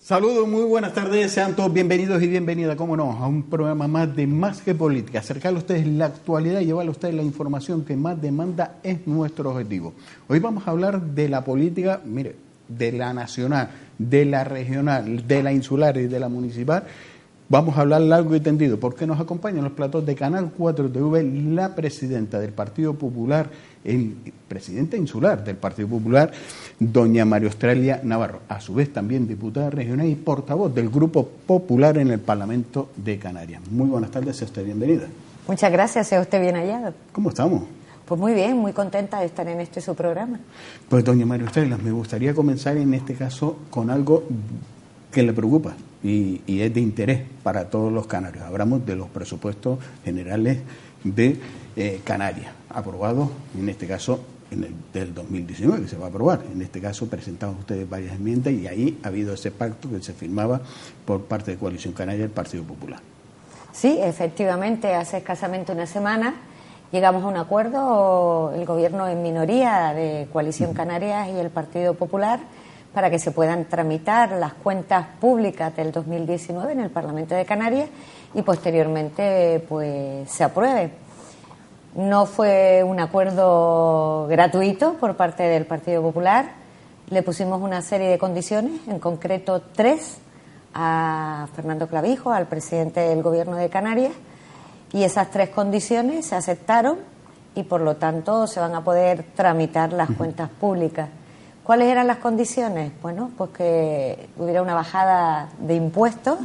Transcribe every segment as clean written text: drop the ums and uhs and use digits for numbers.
Saludos, muy buenas tardes, sean todos bienvenidos y bienvenidas, cómo no, a un programa más de Más que Política. Acercarle a ustedes la actualidad y llevarle a ustedes la información que más demanda es nuestro objetivo. Hoy vamos a hablar de la política, mire, de la nacional, de la regional, de la insular y de la municipal. Vamos a hablar largo y tendido, porque nos acompaña en los platos de Canal 4 TV la presidenta del Partido Popular, presidenta insular del Partido Popular, doña María Australia Navarro, a su vez también diputada regional y portavoz del Grupo Popular en el Parlamento de Canarias. Muy buenas tardes, sea usted bienvenida. Muchas gracias, sea usted bien hallado. ¿Cómo estamos? Pues muy bien, muy contenta de estar en su programa. Pues doña María Australia, me gustaría comenzar en este caso con algo que le preocupa y es de interés para todos los canarios. Hablamos de los presupuestos generales de Canarias, aprobados en este caso del 2019, que se va a aprobar. En este caso presentamos ustedes varias enmiendas y ahí ha habido ese pacto que se firmaba por parte de Coalición Canaria del Partido Popular. Sí, efectivamente, hace escasamente una semana llegamos a un acuerdo, el gobierno en minoría de Coalición Canarias y el Partido Popular, para que se puedan tramitar las cuentas públicas del 2019 en el Parlamento de Canarias y posteriormente pues se apruebe. No fue un acuerdo gratuito por parte del Partido Popular, le pusimos una serie de condiciones, en concreto 3, a Fernando Clavijo, al presidente del Gobierno de Canarias, y esas 3 condiciones se aceptaron y por lo tanto se van a poder tramitar las cuentas públicas. ¿Cuáles eran las condiciones? Bueno, pues que hubiera una bajada de impuestos,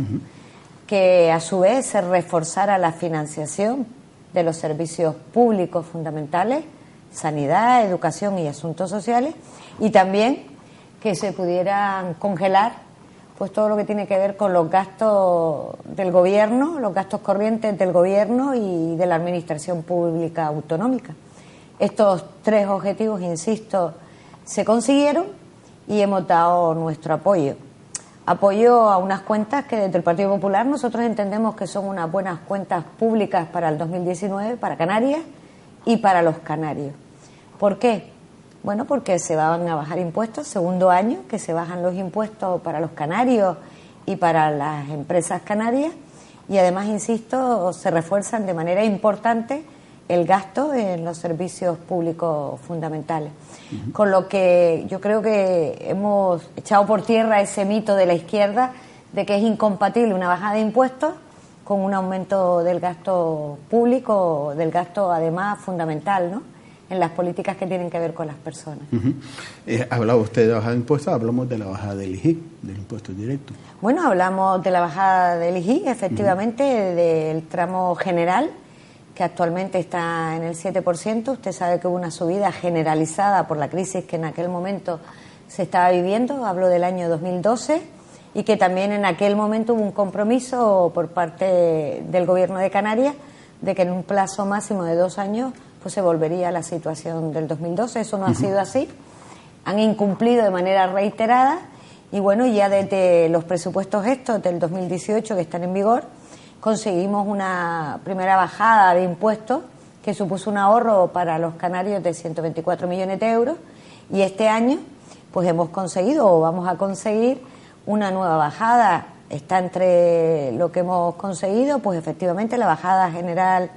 que a su vez se reforzara la financiación de los servicios públicos fundamentales, sanidad, educación y asuntos sociales, y también que se pudieran congelar pues todo lo que tiene que ver con los gastos del gobierno, los gastos corrientes del gobierno y de la administración pública autonómica. Estos 3 objetivos, insisto, se consiguieron y hemos dado nuestro apoyo. Apoyo a unas cuentas que desde el Partido Popular nosotros entendemos que son unas buenas cuentas públicas para el 2019, para Canarias y para los canarios. ¿Por qué? Bueno, porque se van a bajar impuestos, segundo año que se bajan los impuestos para los canarios y para las empresas canarias, y además, insisto, se refuerzan de manera importante el gasto en los servicios públicos fundamentales. Con lo que yo creo que hemos echado por tierra ese mito de la izquierda de que es incompatible una bajada de impuestos con un aumento del gasto público, del gasto además fundamental, ¿no?, en las políticas que tienen que ver con las personas. Hablaba usted de bajada de impuestos, hablamos de la bajada del IGI, del impuesto directo. Bueno, hablamos de la bajada del IGI, efectivamente, del tramo general, que actualmente está en el 7%. Usted sabe que hubo una subida generalizada por la crisis que en aquel momento se estaba viviendo, hablo del año 2012, y que también en aquel momento hubo un compromiso por parte del Gobierno de Canarias de que en un plazo máximo de 2 años pues se volvería a la situación del 2012. Eso no ha sido así, han incumplido de manera reiterada y bueno, ya desde los presupuestos estos del 2018 que están en vigor, conseguimos una primera bajada de impuestos que supuso un ahorro para los canarios de 124 millones de euros y este año pues hemos conseguido o vamos a conseguir una nueva bajada. Está entre lo que hemos conseguido, pues efectivamente la bajada general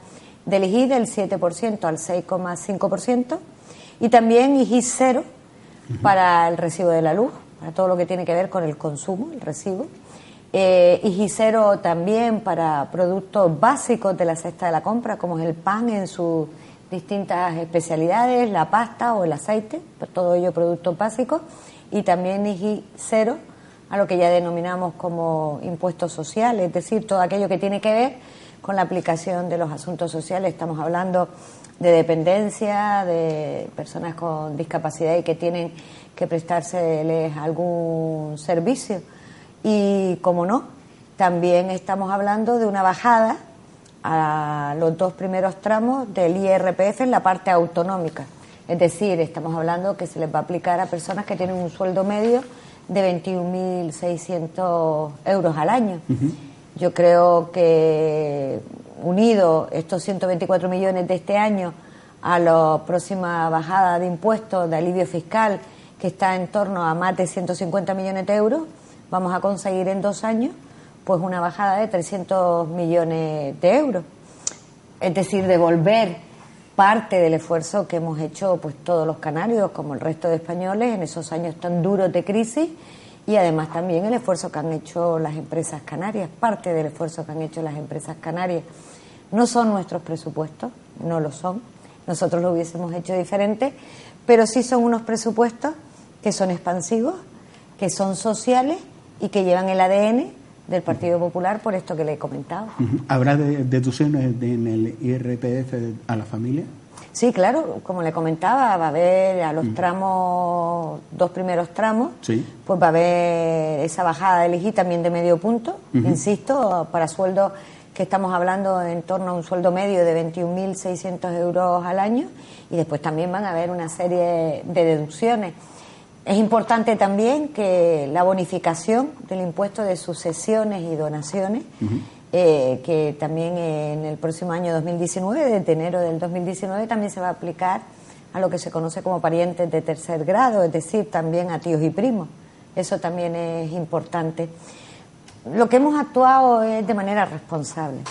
del IGI del 7% al 6,5% y también IGI cero para el recibo de la luz, para todo lo que tiene que ver con el consumo, el recibo. IGI cero también para productos básicos de la cesta de la compra, como es el pan en sus distintas especialidades, la pasta o el aceite, todo ello productos básicos, y también IGI cero a lo que ya denominamos como impuestos sociales, es decir, todo aquello que tiene que ver con la aplicación de los asuntos sociales. Estamos hablando de dependencia, de personas con discapacidad y que tienen que prestárseles algún servicio. Y, como no, también estamos hablando de una bajada a los 2 primeros tramos del IRPF en la parte autonómica. Es decir, estamos hablando que se les va a aplicar a personas que tienen un sueldo medio de 21.600 euros al año. Yo creo que unido estos 124 millones de este año a la próxima bajada de impuestos, de alivio fiscal, que está en torno a más de 150 millones de euros, vamos a conseguir en 2 años pues una bajada de 300 millones de euros. Es decir, devolver parte del esfuerzo que hemos hecho pues todos los canarios, como el resto de españoles, en esos años tan duros de crisis, y además también el esfuerzo que han hecho las empresas canarias, parte del esfuerzo que han hecho las empresas canarias. No son nuestros presupuestos, no lo son, nosotros lo hubiésemos hecho diferente, pero sí son unos presupuestos que son expansivos, que son sociales y que llevan el ADN del Partido Popular, por esto que le he comentado. ¿Habrá deducciones en el IRPF a la familia? Sí, claro, como le comentaba, va a haber a los tramos, 2 primeros tramos, sí, pues va a haber esa bajada del IGI también de medio punto, insisto, para sueldos que estamos hablando en torno a un sueldo medio de 21.600 euros al año, y después también van a haber una serie de deducciones. Es importante también que la bonificación del impuesto de sucesiones y donaciones, que también en el próximo año 2019, desde enero del 2019, también se va a aplicar a lo que se conoce como parientes de tercer grado, es decir, también a tíos y primos. Eso también es importante. Lo que hemos actuado es de manera responsable,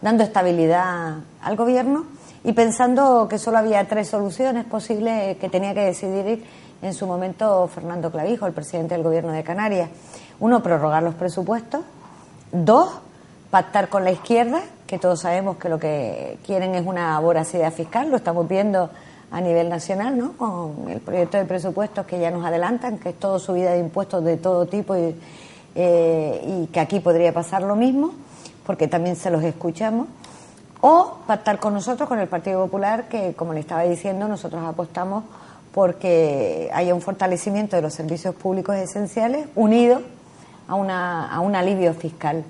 dando estabilidad al Gobierno y pensando que solo había 3 soluciones posibles que tenía que decidir en su momento Fernando Clavijo, el presidente del Gobierno de Canarias. 1, prorrogar los presupuestos. 2, pactar con la izquierda, que todos sabemos que lo que quieren es una voracidad fiscal, lo estamos viendo a nivel nacional, ¿no?, con el proyecto de presupuestos que ya nos adelantan, que es todo subida de impuestos de todo tipo y que aquí podría pasar lo mismo, porque también se los escuchamos. O pactar con nosotros, con el Partido Popular, que, como le estaba diciendo, nosotros apostamos porque haya un fortalecimiento de los servicios públicos esenciales unido a un alivio fiscal.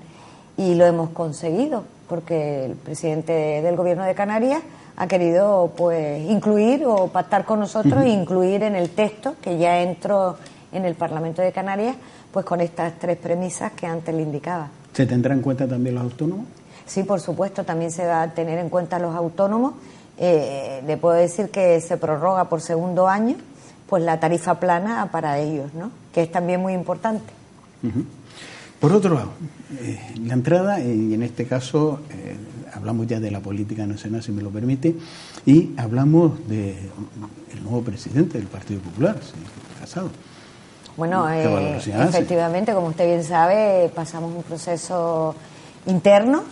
Y lo hemos conseguido, porque el presidente del Gobierno de Canarias ha querido pues incluir o pactar con nosotros e incluir en el texto que ya entró en el Parlamento de Canarias, pues con estas 3 premisas que antes le indicaba. ¿Se tendrá en cuenta también los autónomos? Sí, por supuesto, también se va a tener en cuenta los autónomos. Le puedo decir que se prorroga por 2.º año pues la tarifa plana para ellos, ¿no?, que es también muy importante. Por otro lado, la entrada, y en este caso hablamos ya de la política nacional, si me lo permite, y hablamos del nuevo presidente del Partido Popular, señor Casado. Bueno, efectivamente, como usted bien sabe, pasamos un proceso interno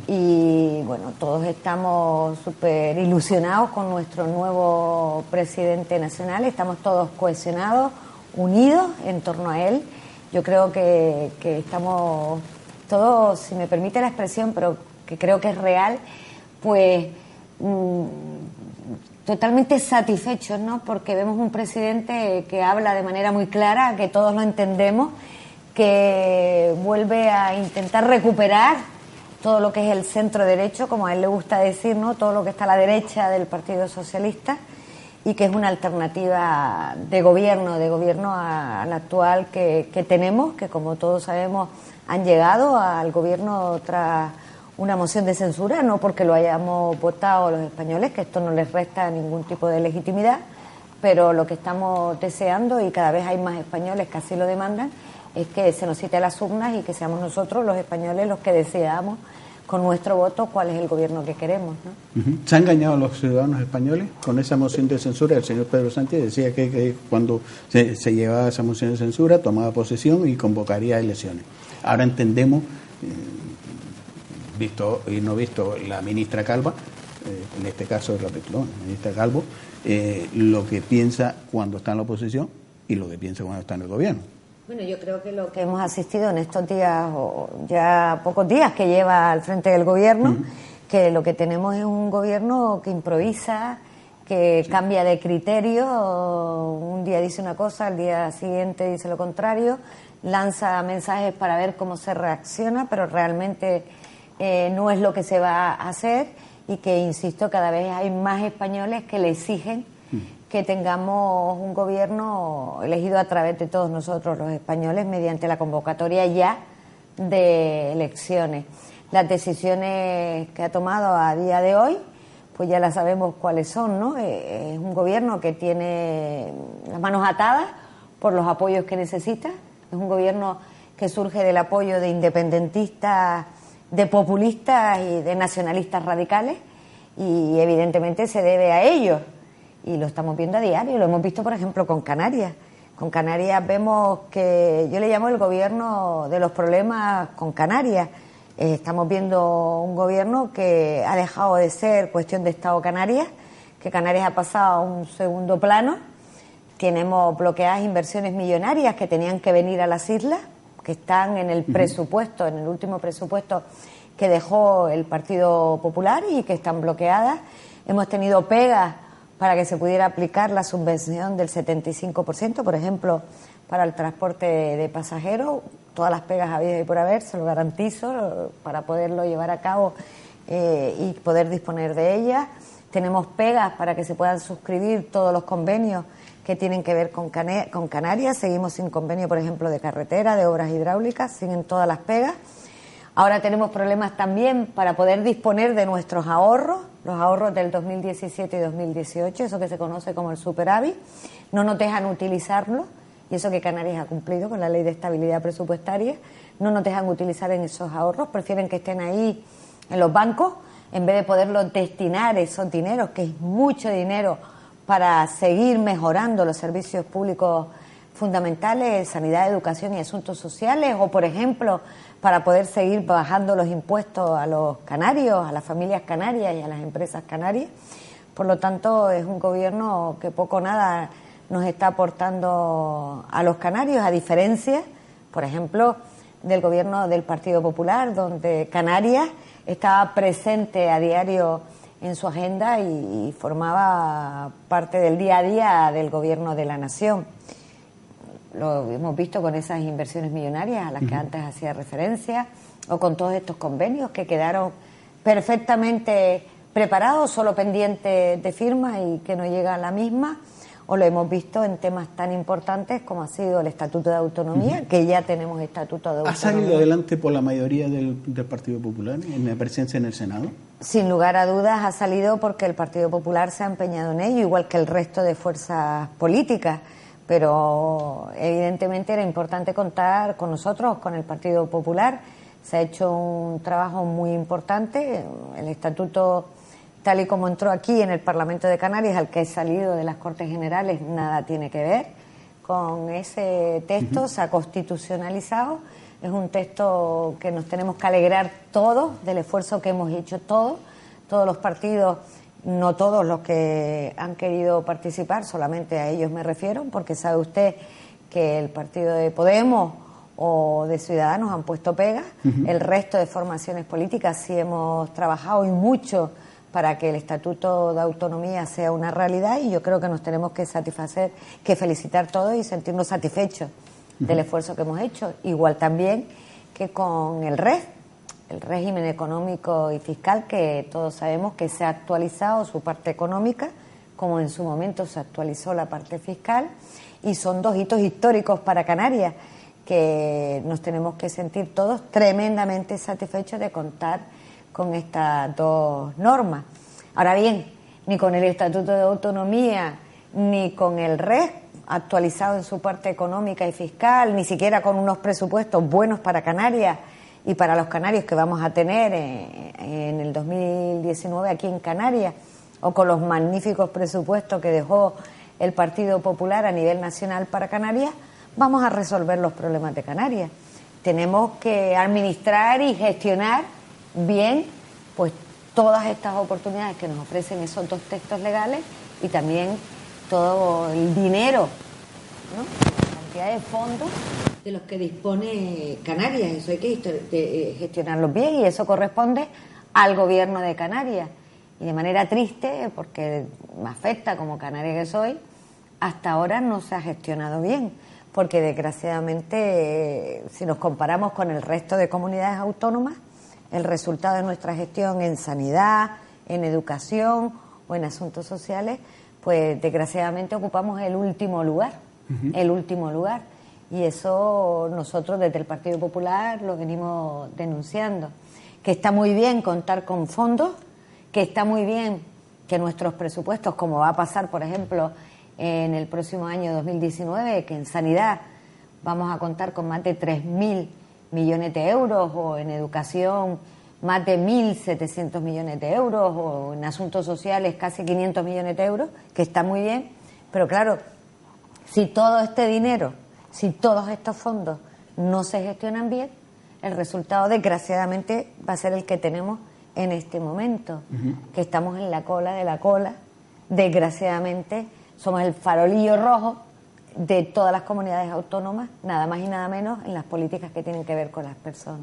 y bueno, todos estamos súper ilusionados con nuestro nuevo presidente nacional, estamos todos cohesionados, unidos en torno a él. Yo creo que estamos todos, si me permite la expresión, pero que creo que es real, pues totalmente satisfechos, ¿no?, porque vemos un presidente que habla de manera muy clara, que todos lo entendemos, que vuelve a intentar recuperar todo lo que es el centro derecho, como a él le gusta decir, ¿no?, todo lo que está a la derecha del Partido Socialista, y que es una alternativa de gobierno al actual que tenemos, que como todos sabemos han llegado al gobierno tras una moción de censura, no porque lo hayamos votado los españoles, que esto no les resta ningún tipo de legitimidad, pero lo que estamos deseando, y cada vez hay más españoles que así lo demandan, es que se nos cite a las urnas y que seamos nosotros los españoles los que decidamos con nuestro voto cuál es el gobierno que queremos, ¿no? ¿Se han engañado a los ciudadanos españoles con esa moción de censura? El señor Pedro Sánchez decía que cuando se llevaba esa moción de censura tomaba posesión y convocaría elecciones. Ahora entendemos, visto y no visto la ministra Calva, en este caso la ministra Calvo, lo que piensa cuando está en la oposición y lo que piensa cuando está en el gobierno. Bueno, yo creo que lo que hemos asistido en estos días, o ya pocos días que lleva al frente del gobierno, que lo que tenemos es un gobierno que improvisa, que cambia de criterio, un día dice una cosa, al día siguiente dice lo contrario, lanza mensajes para ver cómo se reacciona, pero realmente no es lo que se va a hacer, y que, insisto, cada vez hay más españoles que le exigen que tengamos un gobierno elegido a través de todos nosotros los españoles mediante la convocatoria ya de elecciones. Las decisiones que ha tomado a día de hoy, pues ya las sabemos cuáles son, ¿no? Es un gobierno que tiene las manos atadas por los apoyos que necesita. Es un gobierno que surge del apoyo de independentistas, de populistas y de nacionalistas radicales, y evidentemente se debe a ellos. Y lo estamos viendo a diario, lo hemos visto, por ejemplo, con Canarias. Con Canarias vemos que yo le llamo el gobierno de los problemas con Canarias. Estamos viendo un gobierno que ha dejado de ser cuestión de Estado Canarias, que Canarias ha pasado a un segundo plano. Tenemos bloqueadas inversiones millonarias que tenían que venir a las islas, que están en el presupuesto, en el último presupuesto que dejó el Partido Popular, y que están bloqueadas. Hemos tenido pegas para que se pudiera aplicar la subvención del 75%, por ejemplo, para el transporte de pasajeros. Todas las pegas habidas y por haber, se lo garantizo, para poderlo llevar a cabo y poder disponer de ellas. Tenemos pegas para que se puedan suscribir todos los convenios que tienen que ver con Canarias. Seguimos sin convenio, por ejemplo, de carretera, de obras hidráulicas, siguen todas las pegas. Ahora tenemos problemas también para poder disponer de nuestros ahorros, los ahorros del 2017 y 2018, eso que se conoce como el superávit. No nos dejan utilizarlo, y eso que Canarias ha cumplido con la Ley de Estabilidad Presupuestaria. No nos dejan utilizar en esos ahorros, prefieren que estén ahí en los bancos, en vez de poderlos destinar esos dineros, que es mucho dinero, para seguir mejorando los servicios públicos fundamentales, sanidad, educación y asuntos sociales, o, por ejemplo, para poder seguir bajando los impuestos a los canarios, a las familias canarias y a las empresas canarias. Por lo tanto, es un gobierno que poco o nada nos está aportando a los canarios, a diferencia, por ejemplo, del gobierno del Partido Popular, donde Canarias estaba presente a diario en su agenda y formaba parte del día a día del gobierno de la nación. Lo hemos visto con esas inversiones millonarias a las que antes hacía referencia, o con todos estos convenios que quedaron perfectamente preparados, solo pendientes de firma y que no llega a la misma, o lo hemos visto en temas tan importantes como ha sido el Estatuto de Autonomía, que ya tenemos Estatuto de Autonomía. ¿Ha salido adelante por la mayoría del Partido Popular en la presencia en el Senado? Sin lugar a dudas ha salido porque el Partido Popular se ha empeñado en ello, igual que el resto de fuerzas políticas. Pero evidentemente era importante contar con nosotros, con el Partido Popular. Se ha hecho un trabajo muy importante. El estatuto, tal y como entró aquí en el Parlamento de Canarias, al que he salido de las Cortes Generales, nada tiene que ver con ese texto. Se ha constitucionalizado. Es un texto que nos tenemos que alegrar todos del esfuerzo que hemos hecho todos los partidos. No todos los que han querido participar, solamente a ellos me refiero, porque sabe usted que el partido de Podemos o de Ciudadanos han puesto pegas. El resto de formaciones políticas sí hemos trabajado y mucho para que el Estatuto de Autonomía sea una realidad, y yo creo que nos tenemos que satisfacer, que felicitar todos y sentirnos satisfechos del esfuerzo que hemos hecho. Igual también que con el régimen económico y fiscal, que todos sabemos que se ha actualizado su parte económica, como en su momento se actualizó la parte fiscal, y son dos hitos históricos para Canarias, que nos tenemos que sentir todos tremendamente satisfechos de contar con estas dos normas. Ahora bien, ni con el Estatuto de Autonomía, ni con el RES actualizado en su parte económica y fiscal, ni siquiera con unos presupuestos buenos para Canarias y para los canarios que vamos a tener en el 2019 aquí en Canarias, o con los magníficos presupuestos que dejó el Partido Popular a nivel nacional para Canarias, vamos a resolver los problemas de Canarias. Tenemos que administrar y gestionar bien pues todas estas oportunidades que nos ofrecen esos dos textos legales, y también todo el dinero, ¿no?, la cantidad de fondos de los que dispone Canarias. Eso hay que gestionarlos bien, y eso corresponde al gobierno de Canarias. Y de manera triste, porque me afecta como canaria que soy, hasta ahora no se ha gestionado bien, porque desgraciadamente, si nos comparamos con el resto de comunidades autónomas, el resultado de nuestra gestión en sanidad, en educación o en asuntos sociales, pues desgraciadamente ocupamos el último lugar, y eso nosotros desde el Partido Popular lo venimos denunciando, que está muy bien contar con fondos, que está muy bien que nuestros presupuestos, como va a pasar por ejemplo en el próximo año 2019, que en sanidad vamos a contar con más de 3.000 millones de euros, o en educación más de 1.700 millones de euros, o en asuntos sociales casi 500 millones de euros, que está muy bien, pero claro, si todo este dinero, si todos estos fondos no se gestionan bien, el resultado desgraciadamente va a ser el que tenemos en este momento, que estamos en la cola de la cola, desgraciadamente somos el farolillo rojo de todas las comunidades autónomas, nada más y nada menos en las políticas que tienen que ver con las personas.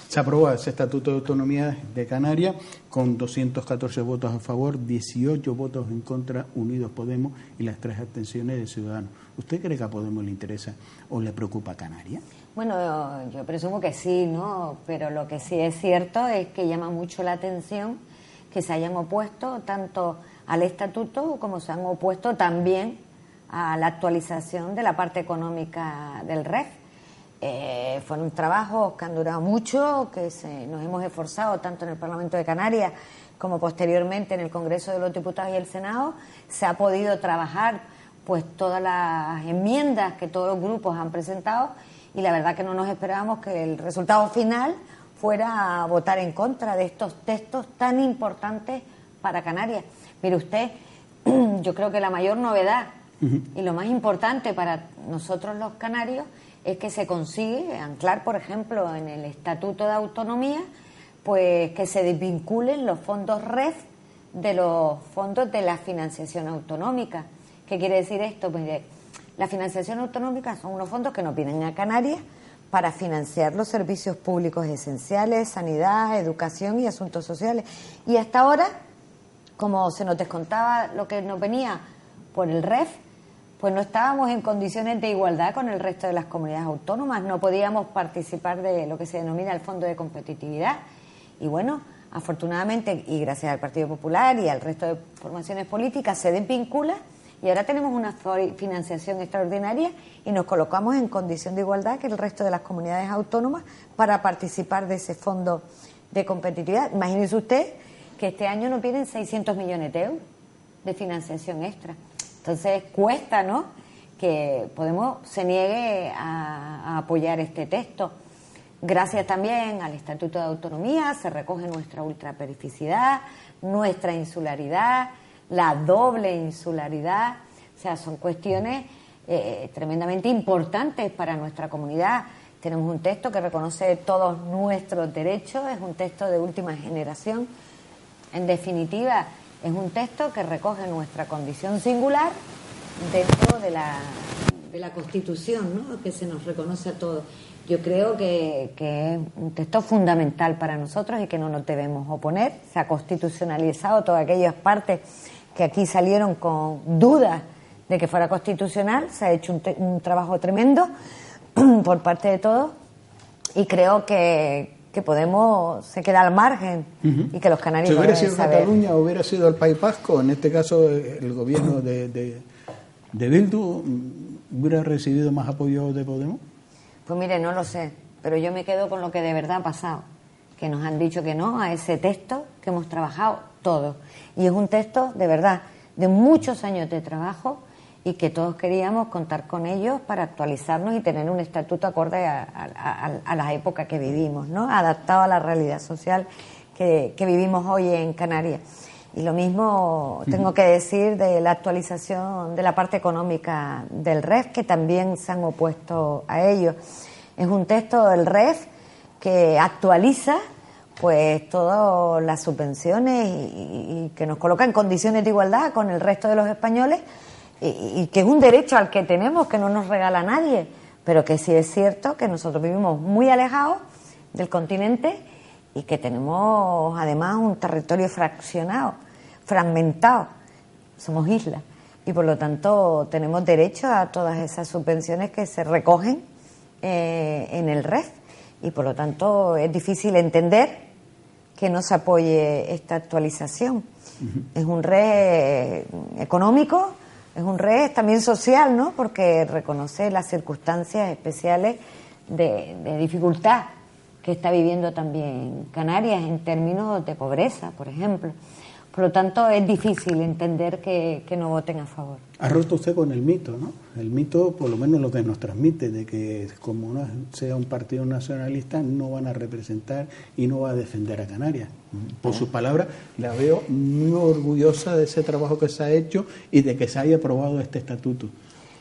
Se aprobó ese Estatuto de Autonomía de Canarias con 214 votos a favor, 18 votos en contra, Unidos Podemos, y las 3 abstenciones de Ciudadanos. ¿Usted cree que a Podemos le interesa o le preocupa Canarias? Bueno, yo presumo que sí, ¿no? Pero lo que sí es cierto es que llama mucho la atención que se hayan opuesto tanto al estatuto como se han opuesto también a la actualización de la parte económica del REF. Fueron trabajos que han durado mucho, que nos hemos esforzado tanto en el Parlamento de Canarias como posteriormente en el Congreso de los Diputados y el Senado. Se ha podido trabajar pues todas las enmiendas que todos los grupos han presentado, y la verdad que no nos esperábamos que el resultado final fuera a votar en contra de estos textos tan importantes para Canarias. Mire usted, yo creo que la mayor novedad y lo más importante para nosotros los canarios es que se consigue anclar, por ejemplo, en el Estatuto de Autonomía, pues que se desvinculen los fondos REF de los fondos de la financiación autonómica. ¿Qué quiere decir esto? Pues la financiación autonómica son unos fondos que nos vienen a Canarias para financiar los servicios públicos esenciales, sanidad, educación y asuntos sociales. Y hasta ahora, como se nos descontaba lo que nos venía por el REF, pues no estábamos en condiciones de igualdad con el resto de las comunidades autónomas, no podíamos participar de lo que se denomina el Fondo de Competitividad. Y bueno, afortunadamente, y gracias al Partido Popular y al resto de formaciones políticas, se desvincula y ahora tenemos una financiación extraordinaria y nos colocamos en condición de igualdad que el resto de las comunidades autónomas para participar de ese Fondo de Competitividad. Imagínese usted que este año nos vienen 600 millones de euros de financiación extra. Entonces cuesta, ¿no?, que Podemos se niegue a apoyar este texto. Gracias también al Estatuto de Autonomía se recoge nuestra ultraperificidad, nuestra insularidad, la doble insularidad. O sea, son cuestiones tremendamente importantes para nuestra comunidad. Tenemos un texto que reconoce todos nuestros derechos, es un texto de última generación. En definitiva, es un texto que recoge nuestra condición singular dentro de la Constitución, ¿no?, que se nos reconoce a todos. Yo creo que es un texto fundamental para nosotros y que no nos debemos oponer. Se ha constitucionalizado todas aquellas partes que aquí salieron con dudas de que fuera constitucional. Se ha hecho un trabajo tremendo por parte de todos, y creo que Podemos se queda al margen y que los canarios si hubiera sido saber. Cataluña, hubiera sido el País Vasco, en este caso el gobierno de Bildu, ¿hubiera recibido más apoyo de Podemos? Pues mire, no lo sé, pero yo me quedo con lo que de verdad ha pasado, que nos han dicho que no a ese texto que hemos trabajado todos, y es un texto de verdad de muchos años de trabajo, y que todos queríamos contar con ellos para actualizarnos y tener un estatuto acorde a la época que vivimos, ¿no?, adaptado a la realidad social que vivimos hoy en Canarias. Y lo mismo tengo que decir de la actualización de la parte económica del REF, que también se han opuesto a ello. Es un texto del REF que actualiza pues todas las subvenciones y que nos coloca en condiciones de igualdad con el resto de los españoles, y que es un derecho al que tenemos, que no nos regala nadie, pero que sí es cierto que nosotros vivimos muy alejados del continente y que tenemos además un territorio fragmentado, somos islas, y por lo tanto tenemos derecho a todas esas subvenciones que se recogen en el REF, y por lo tanto es difícil entender que no se apoye esta actualización. Es un REF económico, es un REF también social, ¿no?, porque reconoce las circunstancias especiales de dificultad que está viviendo también Canarias en términos de pobreza, por ejemplo. Por lo tanto, es difícil entender que no voten a favor. Ha roto usted con el mito, ¿no? El mito, por lo menos lo que nos transmite, de que como no sea un partido nacionalista, no van a representar y no va a defender a Canarias. Por sus palabras, la veo muy orgullosa de ese trabajo que se ha hecho y de que se haya aprobado este estatuto.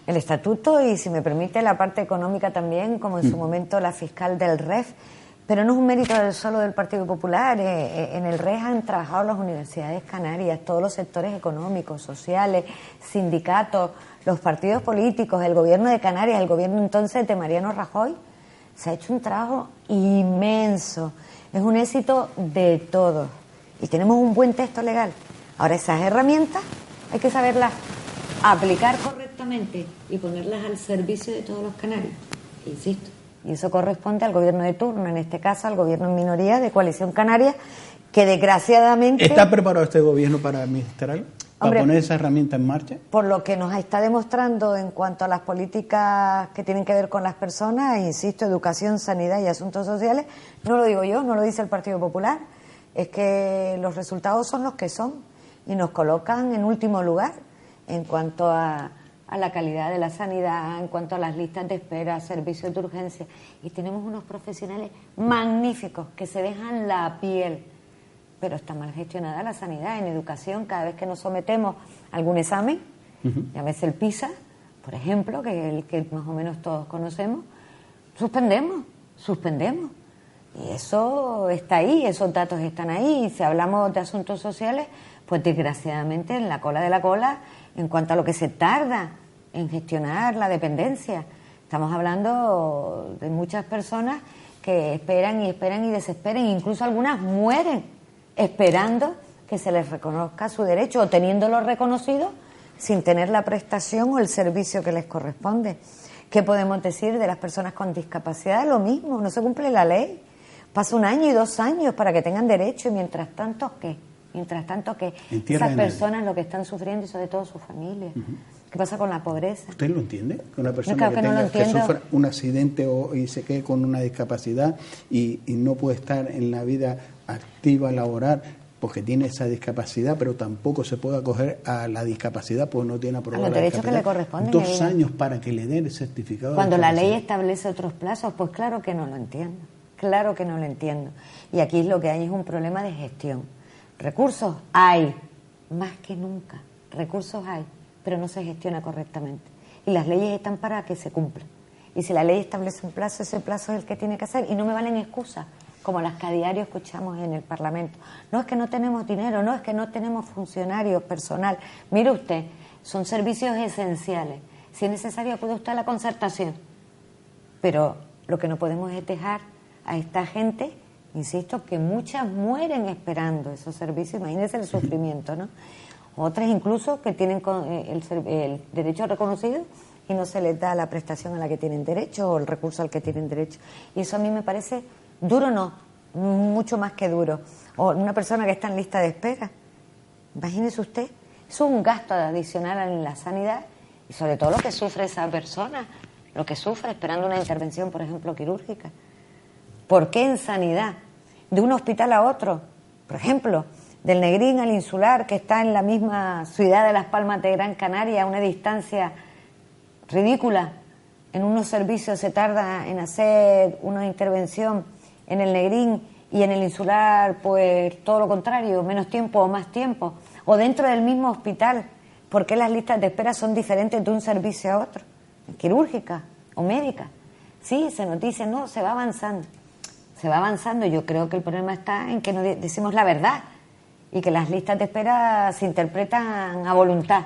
El estatuto y, si me permite, la parte económica también, como en su momento la fiscal del REF. Pero no es un mérito solo del Partido Popular. En el REF han trabajado las universidades canarias, todos los sectores económicos, sociales, sindicatos, los partidos políticos, el gobierno de Canarias, el gobierno entonces de Mariano Rajoy. Se ha hecho un trabajo inmenso. Es un éxito de todos. Y tenemos un buen texto legal. Ahora, esas herramientas hay que saberlas aplicar correctamente y ponerlas al servicio de todos los canarios. Insisto. Y eso corresponde al gobierno de turno, en este caso al gobierno en minoría de Coalición Canaria, que desgraciadamente... ¿Está preparado este gobierno para administrar? ¿Para poner esa herramienta en marcha? Por lo que nos está demostrando en cuanto a las políticas que tienen que ver con las personas, insisto, educación, sanidad y asuntos sociales, no lo digo yo, no lo dice el Partido Popular, es que los resultados son los que son y nos colocan en último lugar en cuanto a la calidad de la sanidad, en cuanto a las listas de espera, servicios de urgencia. Y tenemos unos profesionales magníficos que se dejan la piel, pero está mal gestionada la sanidad. En educación, cada vez que nos sometemos a algún examen, llámese el PISA, por ejemplo, que es el que más o menos todos conocemos, suspendemos. Y eso está ahí, esos datos están ahí. Y si hablamos de asuntos sociales, pues desgraciadamente en la cola de la cola, en cuanto a lo que se tarda en gestionar la dependencia. Estamos hablando de muchas personas que esperan y desesperan, incluso algunas mueren esperando que se les reconozca su derecho o teniéndolo reconocido sin tener la prestación o el servicio que les corresponde. ¿Qué podemos decir de las personas con discapacidad? Lo mismo, no se cumple la ley. Pasa 1 año y 2 años para que tengan derecho y mientras tanto, ¿qué? Esas personas lo que están sufriendo y sobre todo sus familias. ¿Qué pasa con la pobreza? ¿Usted lo entiende? Que una persona que sufra un accidente y se quede con una discapacidad y no puede estar en la vida activa, laboral, porque tiene esa discapacidad, pero tampoco se puede acoger a la discapacidad porque no tiene aprobada los derechos que le corresponden. 2 años para que le den el certificado. Cuando la ley establece otros plazos, pues claro que no lo entiendo. Claro que no lo entiendo. Y aquí lo que hay es un problema de gestión. Recursos hay, más que nunca. Recursos hay, pero no se gestiona correctamente. Y las leyes están para que se cumplan. Y si la ley establece un plazo, ese plazo es el que tiene que hacer. Y no me valen excusas, como las que a diario escuchamos en el Parlamento. No es que no tenemos dinero, no es que no tenemos funcionarios, personal. Mire usted, son servicios esenciales. Si es necesario, acude usted a la concertación. Pero lo que no podemos es dejar a esta gente, insisto, que muchas mueren esperando esos servicios. Imagínense el sufrimiento, ¿no? Otras incluso que tienen el derecho reconocido y no se les da la prestación a la que tienen derecho o el recurso al que tienen derecho. Y eso a mí me parece duro, no, mucho más que duro. O una persona que está en lista de espera, imagínese usted, es un gasto adicional en la sanidad y sobre todo lo que sufre esa persona, lo que sufre esperando una intervención, por ejemplo, quirúrgica. ¿Por qué en sanidad? De un hospital a otro, por ejemplo, del Negrín al Insular, que está en la misma ciudad de Las Palmas de Gran Canaria, a una distancia ridícula. En unos servicios se tarda en hacer una intervención en el Negrín y en el Insular, pues todo lo contrario, menos tiempo o más tiempo. O dentro del mismo hospital, ¿por qué las listas de espera son diferentes de un servicio a otro? Quirúrgica o médica. Sí, se nos dice, no, se va avanzando. Se va avanzando. Yo creo que el problema está en que no decimos la verdad y que las listas de espera se interpretan a voluntad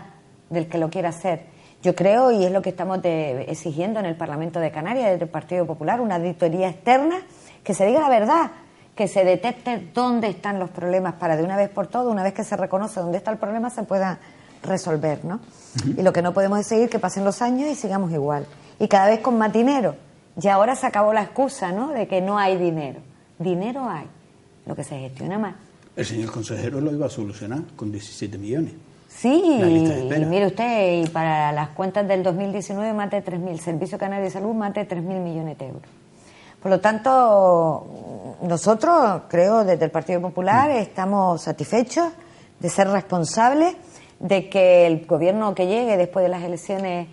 del que lo quiera hacer. Yo creo, y es lo que estamos exigiendo en el Parlamento de Canarias, desde el Partido Popular, una auditoría externa, que se diga la verdad, que se detecte dónde están los problemas para de una vez por todas, una vez que se reconoce dónde está el problema, se pueda resolver, ¿no? Y lo que no podemos es seguir que pasen los años y sigamos igual. Y cada vez con más dinero. Y ahora se acabó la excusa, ¿no?, de que no hay dinero. Dinero hay, lo que se gestiona mal. El señor consejero lo iba a solucionar con 17 millones. Sí, y mire usted, y para las cuentas del 2019 más de 3.000, Servicio Canario de Salud más de 3.000 millones de euros. Por lo tanto, nosotros, creo, desde el Partido Popular estamos satisfechos, de ser responsables, de que el gobierno que llegue después de las elecciones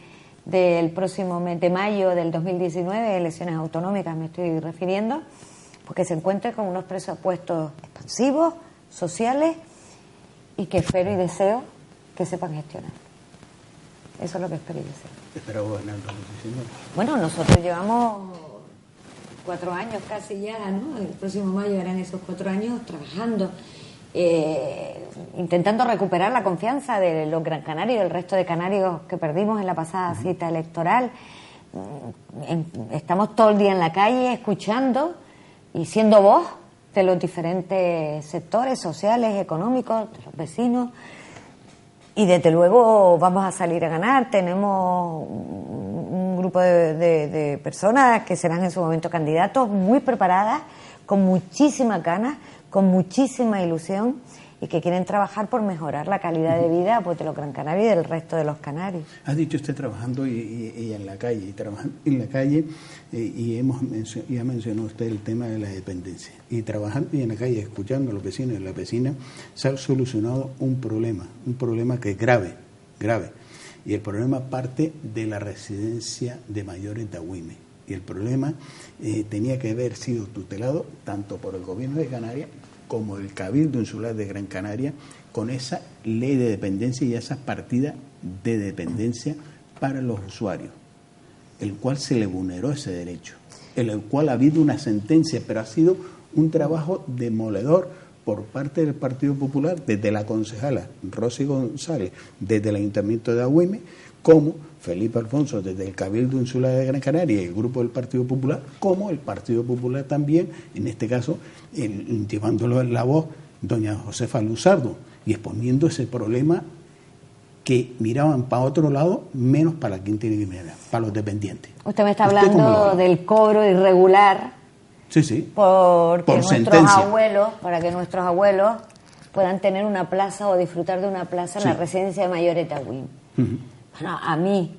del próximo mes de mayo del 2019, elecciones autonómicas me estoy refiriendo, porque se encuentre con unos presupuestos expansivos, sociales, y que espero y deseo que sepan gestionar. Eso es lo que espero y deseo. Espero gobernar la oposición. Bueno, nosotros llevamos 4 años casi ya, ¿no? El próximo mayo eran esos 4 años trabajando, intentando recuperar la confianza de los Gran Canarios y del resto de canarios que perdimos en la pasada cita electoral. Estamos todo el día en la calle escuchando y siendo voz de los diferentes sectores sociales, económicos, de los vecinos. Y desde luego vamos a salir a ganar. Tenemos un grupo de personas que serán en su momento candidatos, muy preparadas, con muchísimas ganas, con muchísima ilusión, y que quieren trabajar por mejorar la calidad de vida, pues, de los Gran Canarios y del resto de los canarios. Ha dicho usted trabajando y en la calle, y trabajando en la calle, ya mencionó usted el tema de la dependencia. Y trabajando y en la calle, escuchando a los vecinos y las vecinas, se ha solucionado un problema que es grave. Y el problema parte de la residencia de mayores de Agüime. Y el problema tenía que haber sido tutelado tanto por el gobierno de Canarias como el Cabildo Insular de Gran Canaria, con esa ley de dependencia y esas partidas de dependencia para los usuarios, el cual se le vulneró ese derecho, en el cual ha habido una sentencia, pero ha sido un trabajo demoledor por parte del Partido Popular, desde la concejala Rosy González, desde el Ayuntamiento de Agüime, como Felipe Alfonso desde el Cabildo Insular de Gran Canaria y el grupo del Partido Popular, como el Partido Popular también, en este caso, llevándolo en la voz, doña Josefa Luzardo, y exponiendo ese problema que miraban para otro lado, menos para quien tiene que mirar, para los dependientes. Usted me está hablando del cobro irregular. Sí. Porque por nuestros sentencia. abuelos, para que nuestros abuelos puedan tener una plaza o disfrutar de una plaza en la residencia de mayores de Agüime. Bueno, a mí,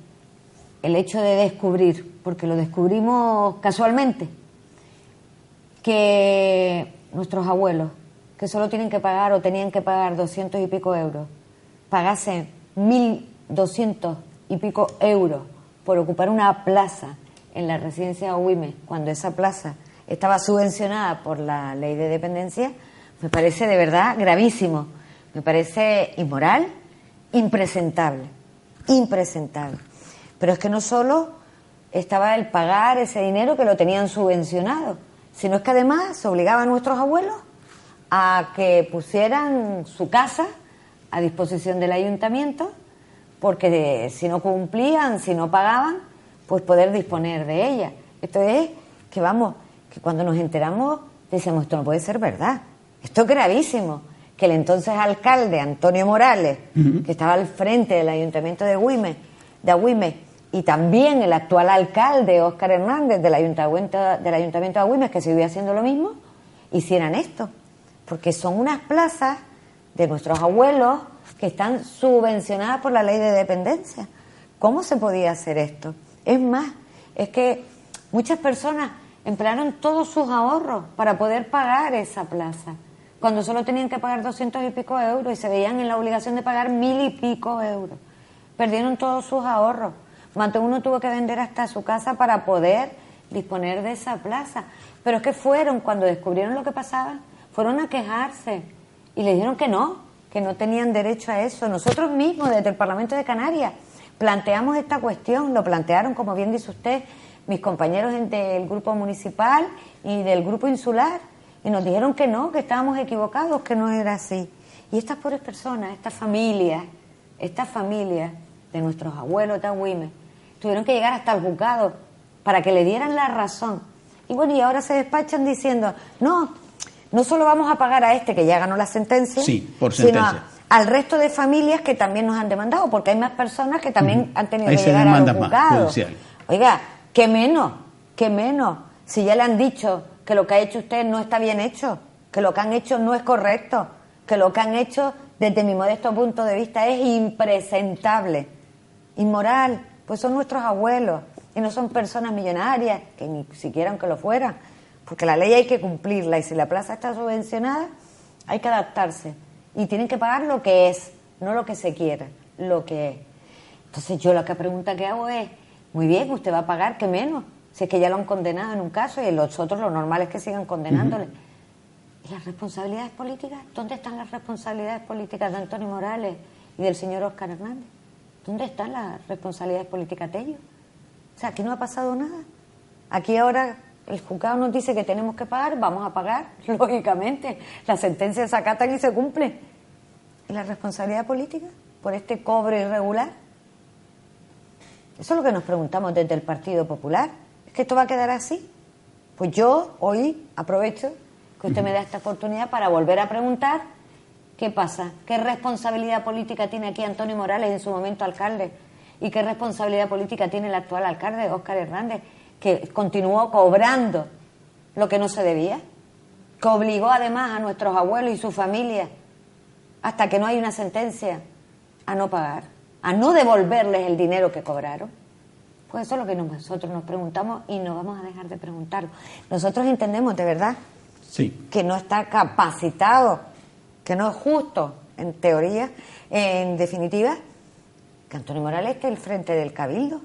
el hecho de descubrir, porque lo descubrimos casualmente, que nuestros abuelos, que solo tienen que pagar o tenían que pagar 200 y pico euros, pagasen 1.200 y pico euros por ocupar una plaza en la residencia de Agüime, cuando esa plaza estaba subvencionada por la ley de dependencia, me parece de verdad gravísimo, me parece inmoral, impresentable. Pero es que no solo estaba el pagar ese dinero que lo tenían subvencionado, sino es que además se obligaba a nuestros abuelos a que pusieran su casa a disposición del ayuntamiento, porque si no cumplían, si no pagaban, pues poder disponer de ella. Esto es que que cuando nos enteramos decimos, esto no puede ser verdad, esto es gravísimo. Que el entonces alcalde Antonio Morales, que estaba al frente del ayuntamiento de Agüime, y también el actual alcalde Óscar Hernández del ayuntamiento de Agüime, que siguió haciendo lo mismo, hicieran esto, porque son unas plazas de nuestros abuelos que están subvencionadas por la ley de dependencia. ¿Cómo se podía hacer esto? Es más, es que muchas personas emplearon todos sus ahorros para poder pagar esa plaza, cuando solo tenían que pagar 200 y pico euros y se veían en la obligación de pagar 1.000 y pico euros. Perdieron todos sus ahorros. Más de uno tuvo que vender hasta su casa para poder disponer de esa plaza. Pero es que cuando descubrieron lo que pasaba, fueron a quejarse y le dijeron que no tenían derecho a eso. Nosotros mismos, desde el Parlamento de Canarias, planteamos esta cuestión, lo plantearon, como bien dice usted, mis compañeros del grupo municipal y del grupo insular, y nos dijeron que no, que estábamos equivocados, que no era así. Y estas pobres personas, estas familias de nuestros abuelos de Agüime, tuvieron que llegar hasta el juzgado para que le dieran la razón. Y bueno, y ahora se despachan diciendo, no solo vamos a pagar a este que ya ganó la sentencia, sí, por sentencia, sino al resto de familias que también nos han demandado, porque hay más personas que también han tenido que llegar a los juzgados. Oiga, ¿qué menos? Si ya le han dicho que lo que ha hecho usted no está bien hecho, que lo que han hecho no es correcto, que lo que han hecho, desde mi modesto punto de vista, es impresentable, inmoral, pues son nuestros abuelos y no son personas millonarias, que ni siquiera aunque lo fueran, porque la ley hay que cumplirla y si la plaza está subvencionada, hay que adaptarse y tienen que pagar lo que es, no lo que se quiera, lo que es. Entonces yo la pregunta que hago es, muy bien, usted va a pagar, ¿qué menos? Si es que ya lo han condenado en un caso y los otros lo normal es que sigan condenándole. ¿Y las responsabilidades políticas? ¿Dónde están las responsabilidades políticas de Antonio Morales y del señor Óscar Hernández? ¿Dónde están las responsabilidades políticas de ellos? O sea, aquí no ha pasado nada. Aquí ahora el juzgado nos dice que tenemos que pagar, vamos a pagar, lógicamente. La sentencia se acatan y se cumple. ¿Y la responsabilidad política por este cobro irregular? Eso es lo que nos preguntamos desde el Partido Popular. ¿Es que esto va a quedar así? Pues yo hoy aprovecho que usted me da esta oportunidad para volver a preguntar qué pasa, qué responsabilidad política tiene aquí Antonio Morales, en su momento alcalde, y qué responsabilidad política tiene el actual alcalde, Óscar Hernández, que continuó cobrando lo que no se debía, que obligó además a nuestros abuelos y su familia, hasta que no hay una sentencia, a no pagar, a no devolverles el dinero que cobraron. Pues eso es lo que nosotros nos preguntamos y no vamos a dejar de preguntarlo. Nosotros entendemos de verdad que no está capacitado, que no es justo, en teoría, en definitiva, que Antonio Morales esté al frente del Cabildo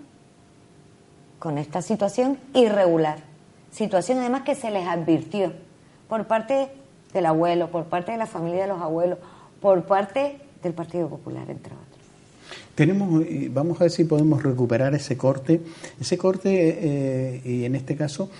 con esta situación irregular. Situación además que se les advirtió por parte del abuelo, por parte de la familia de los abuelos, por parte del Partido Popular, entre otros. Vamos a ver si podemos recuperar ese corte. Ese corte, y en este caso,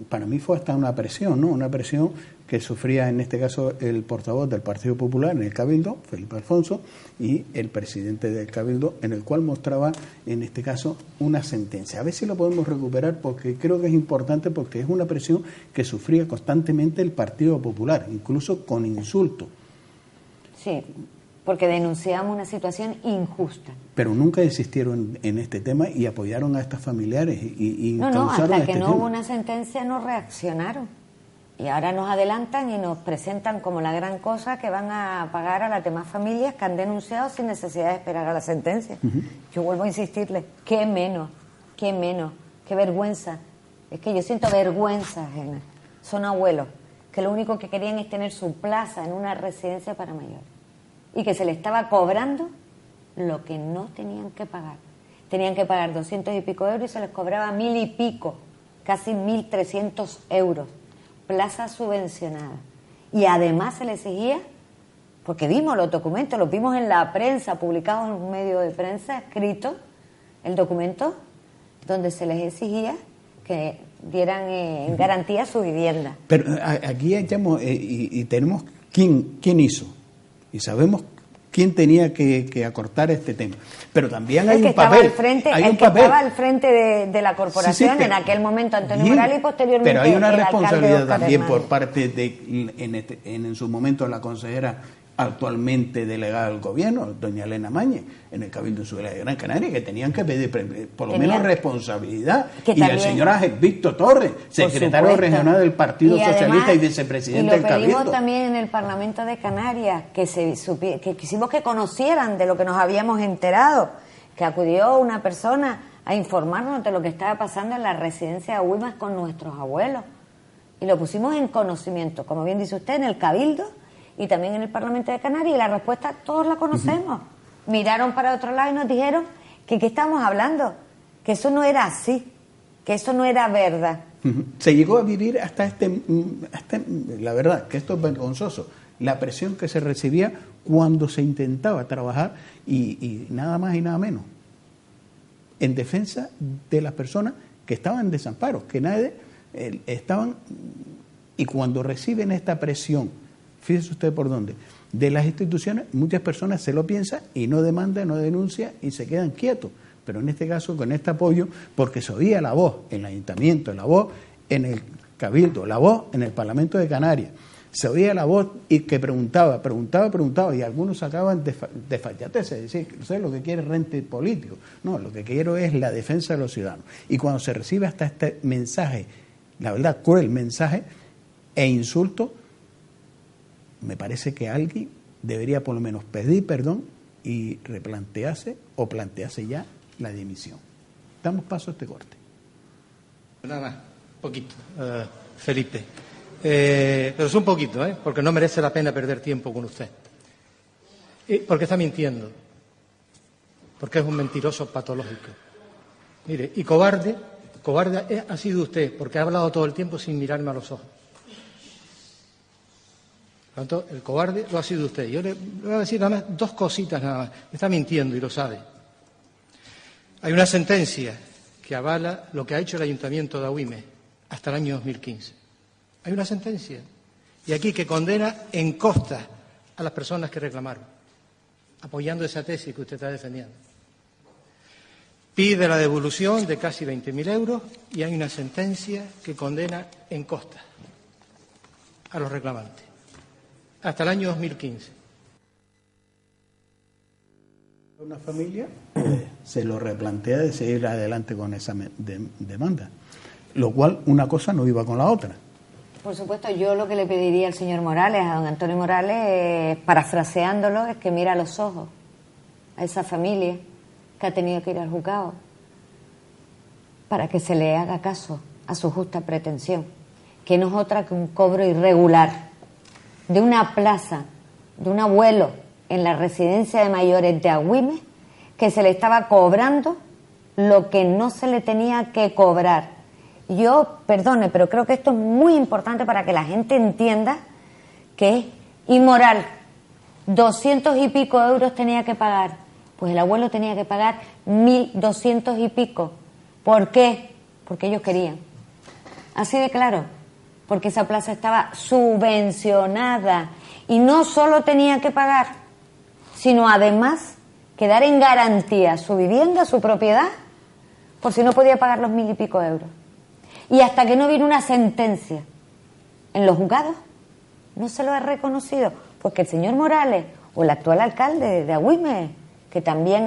para mí fue hasta una presión, ¿no? Una presión que sufría en este caso el portavoz del Partido Popular en el Cabildo, Felipe Alfonso, y el presidente del Cabildo, en el cual mostraba, en este caso, una sentencia. A ver si lo podemos recuperar, porque creo que es importante, porque es una presión que sufría constantemente el Partido Popular, incluso con insultos. Sí, porque denunciamos una situación injusta. Pero nunca desistieron en este tema y apoyaron a estos familiares y no, hasta que no hubo una sentencia no reaccionaron. Y ahora nos adelantan y nos presentan como la gran cosa que van a pagar a las demás familias que han denunciado sin necesidad de esperar a la sentencia. Yo vuelvo a insistirles, qué menos, qué vergüenza. Es que yo siento vergüenza ajena. Son abuelos que lo único que querían es tener su plaza en una residencia para mayores. Y que se le estaba cobrando lo que no tenían que pagar. Tenían que pagar 200 y pico euros y se les cobraba 1000 y pico, casi 1300 euros. Plaza subvencionada. Y además se le exigía, porque vimos los documentos, los vimos en la prensa, publicados en un medio de prensa, escrito, el documento donde se les exigía que dieran en garantía su vivienda. Pero aquí echamos, y tenemos quién hizo. Y sabemos quién tenía que acortar este tema. Pero también hay un papel. Estaba al frente de la corporación en aquel momento, Antonio Morales, y posteriormente. Pero hay una responsabilidad también por parte de, en su momento, la consejera actualmente delegada del gobierno, doña Elena Mañez, en el Cabildo Insular de Gran Canaria, que tenían que pedir por lo menos responsabilidad. Y el señor Víctor Torres, secretario regional del Partido Socialista y vicepresidente del Cabildo. Y lo pedimos también en el Parlamento de Canarias, que quisimos que conocieran de lo que nos habíamos enterado, que acudió una persona a informarnos de lo que estaba pasando en la residencia de Wilmas con nuestros abuelos. Y lo pusimos en conocimiento, como bien dice usted, en el Cabildo y también en el Parlamento de Canarias, y la respuesta todos la conocemos. Miraron para otro lado y nos dijeron que qué estamos hablando, que eso no era así, que eso no era verdad. Se llegó a vivir hasta la verdad, que esto es vergonzoso, la presión que se recibía cuando se intentaba trabajar y nada más y nada menos en defensa de las personas que estaban en desamparo, que nadie estaban, y cuando reciben esta presión, fíjese usted por dónde, de las instituciones, muchas personas se lo piensan y no demandan, no denuncian y se quedan quietos. Pero en este caso, con este apoyo, porque se oía la voz en el Ayuntamiento, la voz en el Cabildo, la voz en el Parlamento de Canarias, se oía la voz y que preguntaba, y algunos sacaban de fallatez, es decir, usted lo que quiere es rente político. No, lo que quiero es la defensa de los ciudadanos. Y cuando se recibe hasta este mensaje, la verdad, cruel mensaje e insulto, me parece que alguien debería por lo menos pedir perdón y replantearse o plantearse ya la dimisión. Damos paso a este corte. Nada más, poquito, Felipe. Pero es un poquito, porque no merece la pena perder tiempo con usted. Porque está mintiendo. Porque es un mentiroso patológico. Mire, y cobarde ha sido usted, porque ha hablado todo el tiempo sin mirarme a los ojos. Por lo tanto, el cobarde lo ha sido usted. Yo le voy a decir nada más, dos cositas nada más. Está mintiendo y lo sabe. Hay una sentencia que avala lo que ha hecho el Ayuntamiento de Agüime hasta el año 2015. Hay una sentencia. Y aquí que condena en costa a las personas que reclamaron, apoyando esa tesis que usted está defendiendo. Pide la devolución de casi 20.000 euros y hay una sentencia que condena en costa a los reclamantes hasta el año 2015. Una familia se lo replantea de seguir adelante con esa demanda, lo cual una cosa no iba con la otra. Por supuesto, yo lo que le pediría al señor Morales, a don Antonio Morales, parafraseándolo, es que mire a los ojos a esa familia que ha tenido que ir al juzgado para que se le haga caso a su justa pretensión, que no es otra que un cobro irregular de una plaza, de un abuelo en la residencia de mayores de Agüime, que se le estaba cobrando lo que no se le tenía que cobrar. Yo, perdone, pero creo que esto es muy importante para que la gente entienda que es inmoral. 200 y pico euros tenía que pagar. Pues el abuelo tenía que pagar 1.200 y pico. ¿Por qué? Porque ellos querían. Así de claro. Porque esa plaza estaba subvencionada. Y no solo tenía que pagar, sino además quedar en garantía su vivienda, su propiedad, por si no podía pagar los 1.000 y pico euros. Y hasta que no vino una sentencia en los juzgados, no se lo ha reconocido, porque el señor Morales, o el actual alcalde de Agüime, que también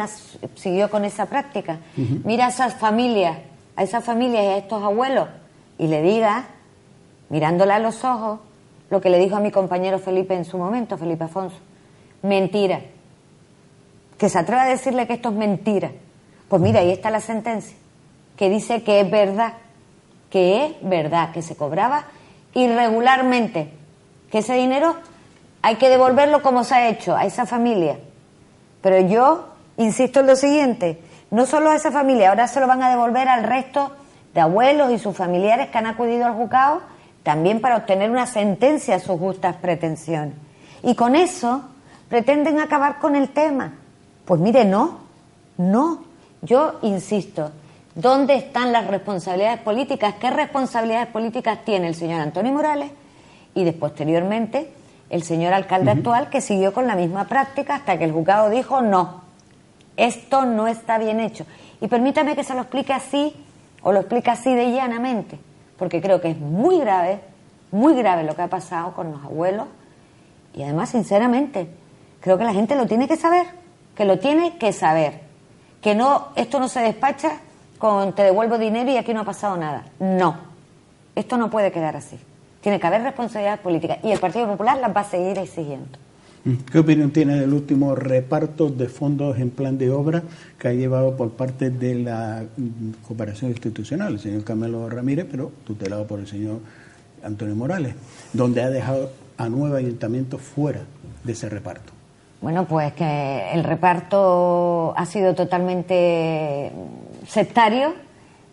siguió con esa práctica, mira a esas familias y a estos abuelos, y le diga, mirándole a los ojos, lo que le dijo a mi compañero Felipe en su momento, Felipe Afonso: mentira. Que se atreva a decirle que esto es mentira. Pues mira, ahí está la sentencia, que dice que es verdad, que se cobraba irregularmente, que ese dinero hay que devolverlo como se ha hecho a esa familia. Pero yo insisto en lo siguiente, no solo a esa familia, ahora se lo van a devolver al resto de abuelos y sus familiares que han acudido al juzgado, también para obtener una sentencia a sus justas pretensiones. Y con eso pretenden acabar con el tema. Pues mire, no, yo insisto, ¿dónde están las responsabilidades políticas? ¿Qué responsabilidades políticas tiene el señor Antonio Morales? Y posteriormente el señor alcalde actual, que siguió con la misma práctica hasta que el juzgado dijo no, esto no está bien hecho. Y permítame que se lo explique así, o lo explique así de llanamente, porque creo que es muy grave lo que ha pasado con los abuelos, y además, sinceramente, creo que la gente lo tiene que saber, que no, esto no se despacha con te devuelvo dinero y aquí no ha pasado nada. No, esto no puede quedar así. Tiene que haber responsabilidades políticas y el Partido Popular las va a seguir exigiendo. ¿Qué opinión tiene del último reparto de fondos en plan de obra que ha llevado por parte de la cooperación institucional, el señor Carmelo Ramírez, pero tutelado por el señor Antonio Morales, donde ha dejado a 9 ayuntamientos fuera de ese reparto? Bueno, pues que el reparto ha sido totalmente sectario,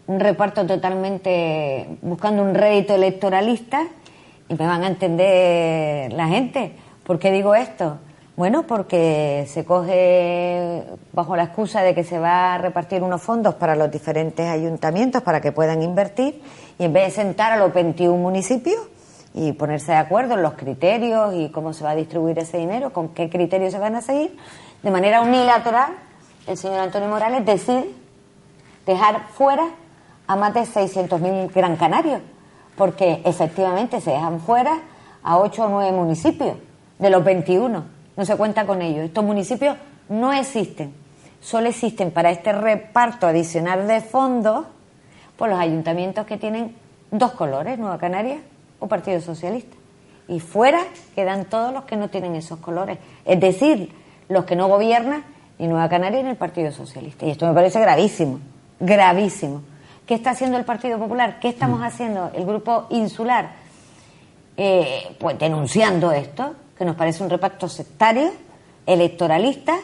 un reparto totalmente buscando un rédito electoralista, y me van a entender la gente. ¿Por qué digo esto? Bueno, porque se coge bajo la excusa de que se va a repartir unos fondos para los diferentes ayuntamientos para que puedan invertir, y en vez de sentar a los 21 municipios y ponerse de acuerdo en los criterios y cómo se va a distribuir ese dinero, con qué criterios se van a seguir, de manera unilateral, el señor Antonio Morales decide dejar fuera a más de 600.000 gran canarios, porque efectivamente se dejan fuera a 8 o 9 municipios de los 21, no se cuenta con ellos. Estos municipios no existen, solo existen para este reparto adicional de fondos por los ayuntamientos que tienen 2 colores, Nueva Canarias o Partido Socialista. Y fuera quedan todos los que no tienen esos colores, es decir, los que no gobiernan ni Nueva Canarias ni el Partido Socialista. Y esto me parece gravísimo, gravísimo. ¿Qué está haciendo el Partido Popular? ¿Qué estamos haciendo el Grupo Insular? pues denunciando esto, que nos parece un reparto sectario, electoralista,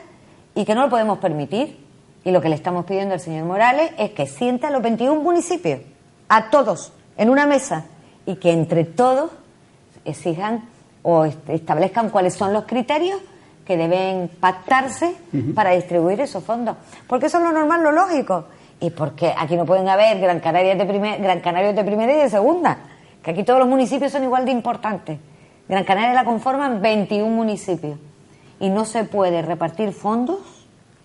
y que no lo podemos permitir. Y lo que le estamos pidiendo al señor Morales es que sienta a los 21 municipios, a todos, en una mesa, y que entre todos exijan o establezcan cuáles son los criterios que deben pactarse para distribuir esos fondos. Porque eso es lo normal, lo lógico. Y porque aquí no pueden haber Gran Canarios de primera y de segunda. Que aquí todos los municipios son igual de importantes. Gran Canaria la conforman 21 municipios. Y no se puede repartir fondos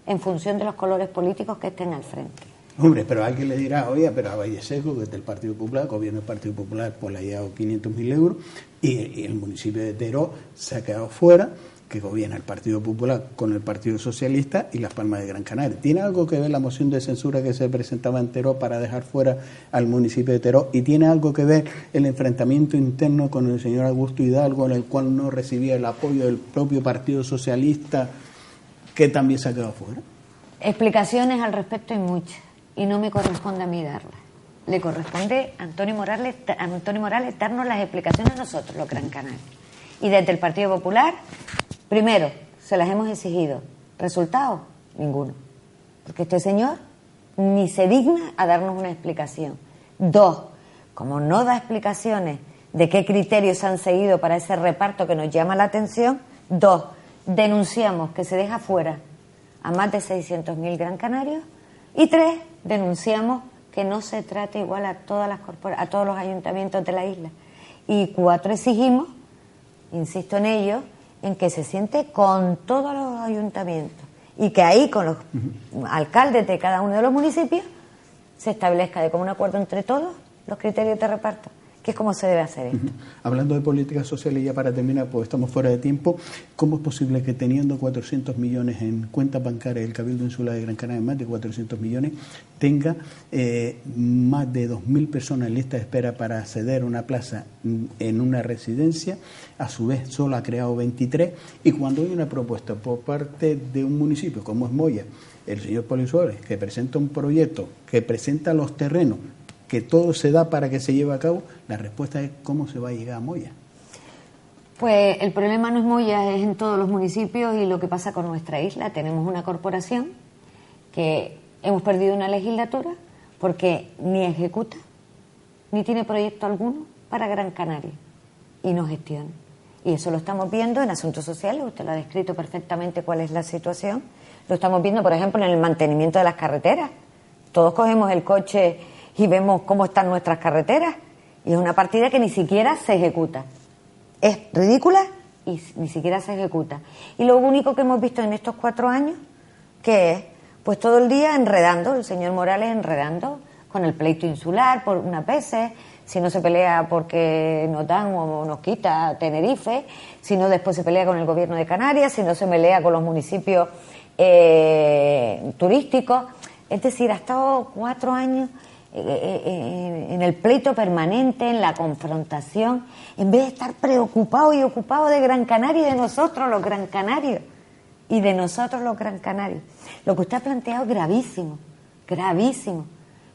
en función de los colores políticos que estén al frente. Hombre, pero alguien le dirá, oye, pero a Valle Seco, que es del Partido Popular, gobierno del Partido Popular, pues le ha llegado 500.000 euros, y el municipio de Teró se ha quedado fuera, que gobierna el Partido Popular con el Partido Socialista y Las Palmas de Gran Canaria. ¿Tiene algo que ver la moción de censura que se presentaba en Teró para dejar fuera al municipio de Teró? ¿Y tiene algo que ver el enfrentamiento interno con el señor Augusto Hidalgo, en el cual no recibía el apoyo del propio Partido Socialista, que también se ha quedado fuera? Explicaciones al respecto hay muchas, y no me corresponde a mí darlas. Le corresponde a Antonio Morales darnos las explicaciones a nosotros, los Gran Canarios. Y desde el Partido Popular, primero, se las hemos exigido. ¿Resultado? Ninguno. Porque este señor ni se digna a darnos una explicación. Dos, como no da explicaciones de qué criterios han seguido para ese reparto que nos llama la atención, dos, denunciamos que se deja fuera a más de 600.000 Gran Canarios, y tres, denunciamos que no se trate igual a todos los ayuntamientos de la isla. Y cuatro, exigimos, insisto en ello, en que se siente con todos los ayuntamientos y que ahí con los alcaldes de cada uno de los municipios se establezca de común acuerdo entre todos los criterios de reparto, que es como se debe hacer esto. Hablando de políticas sociales, ya para terminar, pues estamos fuera de tiempo, ¿cómo es posible que teniendo 400 millones en cuentas bancarias del Cabildo Insular de Gran Canaria, más de 400 millones, tenga más de 2.000 personas en lista de espera para acceder a una plaza en una residencia? A su vez solo ha creado 23, y cuando hay una propuesta por parte de un municipio como es Moya, el señor Poli Suárez, que presenta un proyecto, que presenta los terrenos, que todo se da para que se lleve a cabo, la respuesta es ¿cómo se va a llegar a Moya? Pues el problema no es Moya, es en todos los municipios, y lo que pasa con nuestra isla. Tenemos una corporación que hemos perdido una legislatura porque ni ejecuta, ni tiene proyecto alguno para Gran Canaria, y no gestiona. Y eso lo estamos viendo en asuntos sociales, usted lo ha descrito perfectamente cuál es la situación. Lo estamos viendo, por ejemplo, en el mantenimiento de las carreteras. Todos cogemos el coche y vemos cómo están nuestras carreteras, y es una partida que ni siquiera se ejecuta. Es ridícula y ni siquiera se ejecuta. Y lo único que hemos visto en estos 4 años, que es, pues todo el día enredando, el señor Morales enredando con el pleito insular por unas veces, si no se pelea porque nos dan o nos quita Tenerife, si no después se pelea con el gobierno de Canarias, si no se pelea con los municipios turísticos. Es decir, ha estado 4 años en el pleito permanente, en la confrontación, en vez de estar preocupado y ocupado de Gran Canaria y de nosotros los Gran Canarios, y de nosotros los Gran Canarios. Lo que usted ha planteado es gravísimo, gravísimo,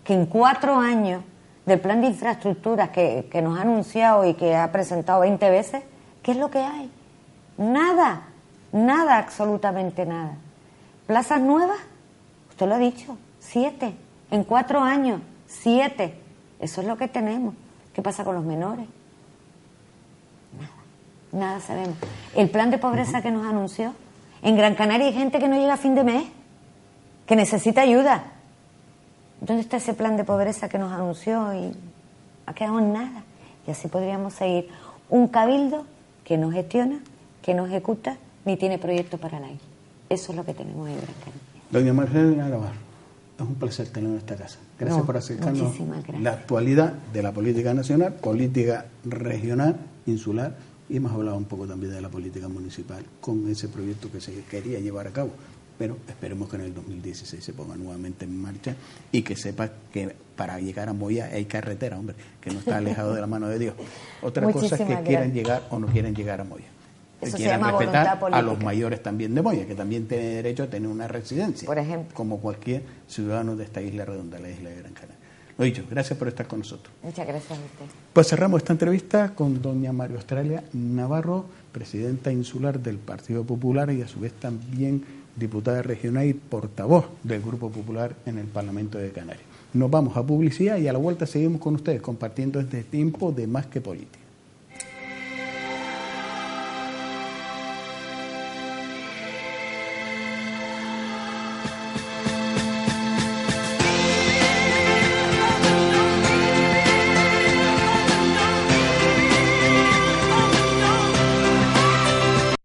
que en 4 años del plan de infraestructuras que nos ha anunciado y que ha presentado 20 veces, ¿qué es lo que hay? Nada, nada, absolutamente nada. ¿Plazas nuevas? Usted lo ha dicho, 7, en 4 años. 7, eso es lo que tenemos. ¿Qué pasa con los menores? Nada sabemos. El plan de pobreza que nos anunció, en Gran Canaria hay gente que no llega a fin de mes, que necesita ayuda. ¿Dónde está ese plan de pobreza que nos anunció? Y ha quedado en nada. Y así podríamos seguir. Un cabildo que no gestiona, que no ejecuta, ni tiene proyecto para la isla. Eso es lo que tenemos en Gran Canaria. Doña Marcelina Navarro, es un placer tenerlo en esta casa. Gracias por acercarnos la actualidad de la política nacional, política regional, insular, y hemos hablado un poco también de la política municipal con ese proyecto que se quería llevar a cabo. Pero esperemos que en el 2016 se ponga nuevamente en marcha y que sepa que para llegar a Moya hay carretera, hombre, que no está alejado de la mano de Dios. Otra cosa es que quieran llegar o no quieren llegar a Moya. Eso que se llama respetar política. A los mayores también de Moya, que también tiene derecho a tener una residencia, por ejemplo, como cualquier ciudadano de esta isla redonda, la isla de Gran Canaria. Lo dicho, gracias por estar con nosotros. Muchas gracias a usted. Pues cerramos esta entrevista con doña María Australia Navarro, presidenta insular del Partido Popular y a su vez también diputada regional y portavoz del Grupo Popular en el Parlamento de Canarias. Nos vamos a publicidad y a la vuelta seguimos con ustedes compartiendo este tiempo de Más que Política.